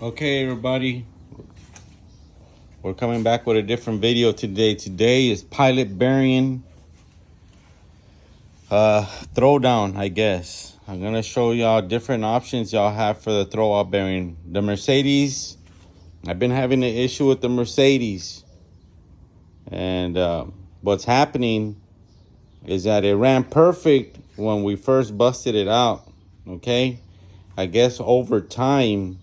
Okay, everybody, we're coming back with a different video today. Today is pilot bearing throwdown, I guess. I'm gonna show y'all different options y'all have for the throwout bearing. The Mercedes, I've been having an issue with the Mercedes, and what's happening is that it ran perfect when we first busted it out. Okay, I guess over time,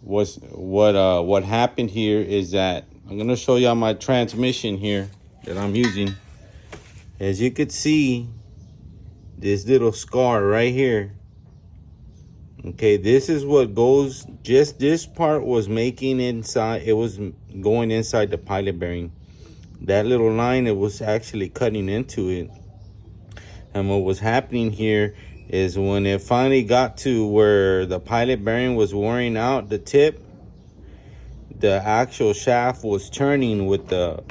what happened here is that I'm gonna show y'all my transmission here that I'm using. As you could see, this little scar right here. Okay, this is what goes, just this part was making inside, it was going inside the pilot bearing. That little line, it was actually cutting into it. And what was happening here is when it finally got to where the pilot bearing was wearing out the tip, the actual shaft was turning with the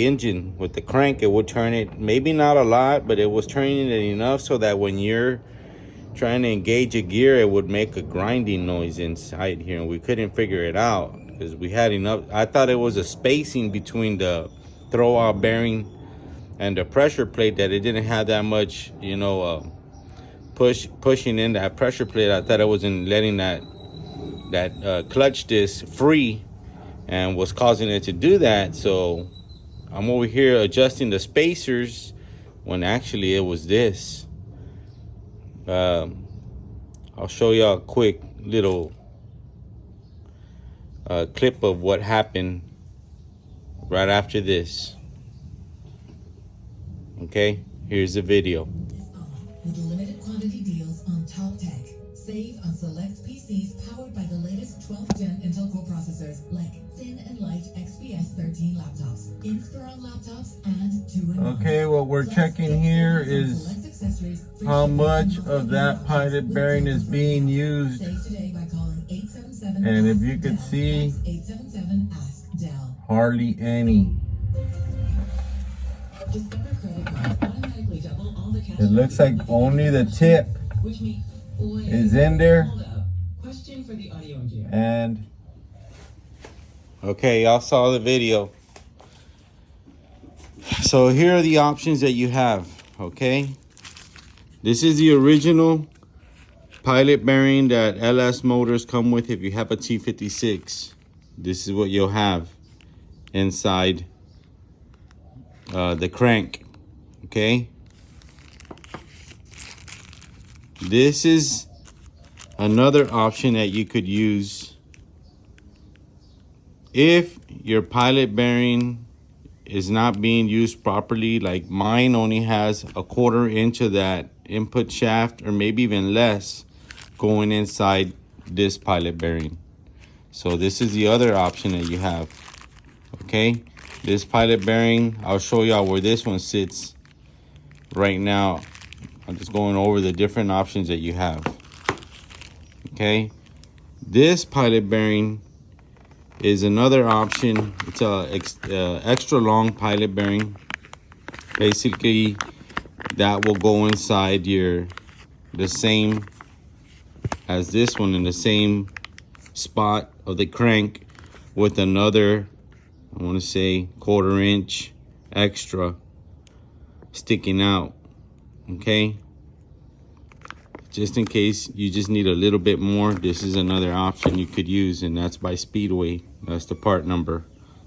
engine, with the crank. It would turn it, maybe not a lot, but it was turning it enough so that when you're trying to engage a gear, it would make a grinding noise inside here, and we couldn't figure it out because we had enough. I thought it was a spacing between the throwout bearing and the pressure plate, that it didn't have that much, you know, pushing in that pressure plate. I thought it wasn't letting that clutch disc free and was causing it to do that. So I'm over here adjusting the spacers when actually it was this. I'll show y'all a quick little clip of what happened right after this. Okay, here's the video. With limited quantity deals on top tech. Save on select PCs powered by the latest 12th gen Intel Core processors like thin and light XPS 13 laptops, Inspiron laptops, and 2-in-1. Okay, what we're checking here is how much of that pilot bearing is being used. And if you could see, hardly any. It looks like only the tip is in there. And okay, y'all saw the video. So here are the options that you have. Okay, this is the original pilot bearing that LS motors come with. If you have a T56, this is what you'll have inside the crank. Okay, this is another option that you could use if your pilot bearing is not being used properly. Like mine only has a 1/4 inch of that input shaft, or maybe even less, going inside this pilot bearing. So this is the other option that you have. Okay, this pilot bearing, I'll show y'all where this one sits right now. I'm just going over the different options that you have. Okay, this pilot bearing is another option. It's a extra long pilot bearing. Basically, that will go inside the same as this one, in the same spot of the crank, with another, I want to say, 1/4 inch extra sticking out. Okay, just in case you just need a little bit more, this is another option you could use, and that's by Speedway. That's the part number.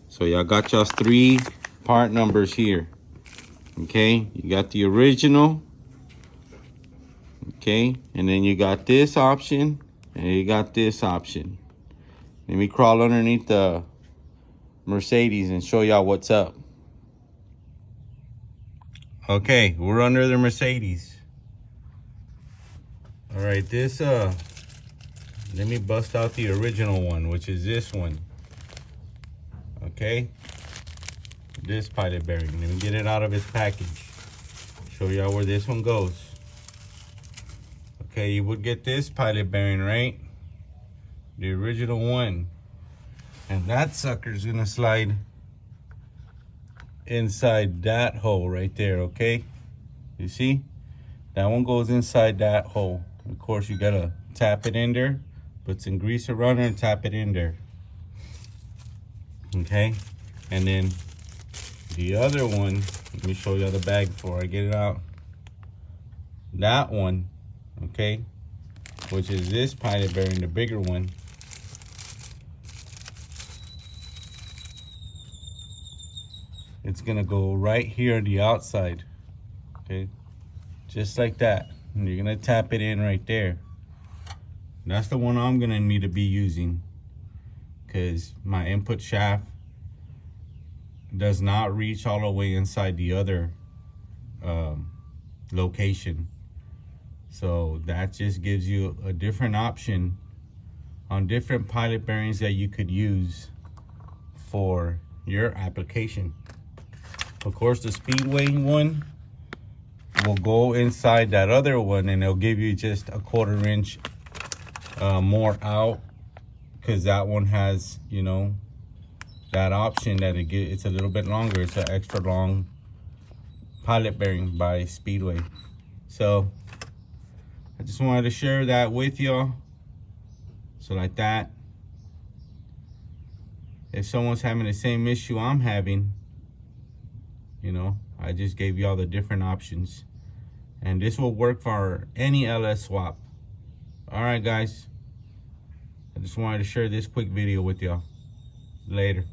So y'all got y'all's 3 part numbers here. Okay, you got the original. Okay, and then you got this option, and you got this option. Let me crawl underneath the Mercedes and show y'all what's up. Okay, we're under the Mercedes. All right, this let me bust out the original one, which is this one. Okay, this pilot bearing. Let me get it out of its package. Show y'all where this one goes. Okay, you would get this pilot bearing, right? The original one. And that sucker's gonna slide inside that hole right there, okay? You see? That one goes inside that hole. Of course, you gotta tap it in there, put some grease around it and tap it in there. Okay, and then the other one, let me show you the bag before I get it out. That one, okay, which is this pilot bearing, the bigger one. It's gonna go right here on the outside, okay, just like that. And you're gonna tap it in right there. That's the one I'm gonna need to be using, because my input shaft does not reach all the way inside the other location. So that just gives you a different option on different pilot bearings that you could use for your application. Of course, the Speedway one will go inside that other one, and it'll give you just a 1/4 inch more out, because that one has, you know, that option that it's a little bit longer. It's an extra long pilot bearing by Speedway. So I just wanted to share that with y'all. So like that, if someone's having the same issue I'm having, you know, I just gave y'all the different options, and this will work for any LS swap. All right, guys, I just wanted to share this quick video with y'all. Later.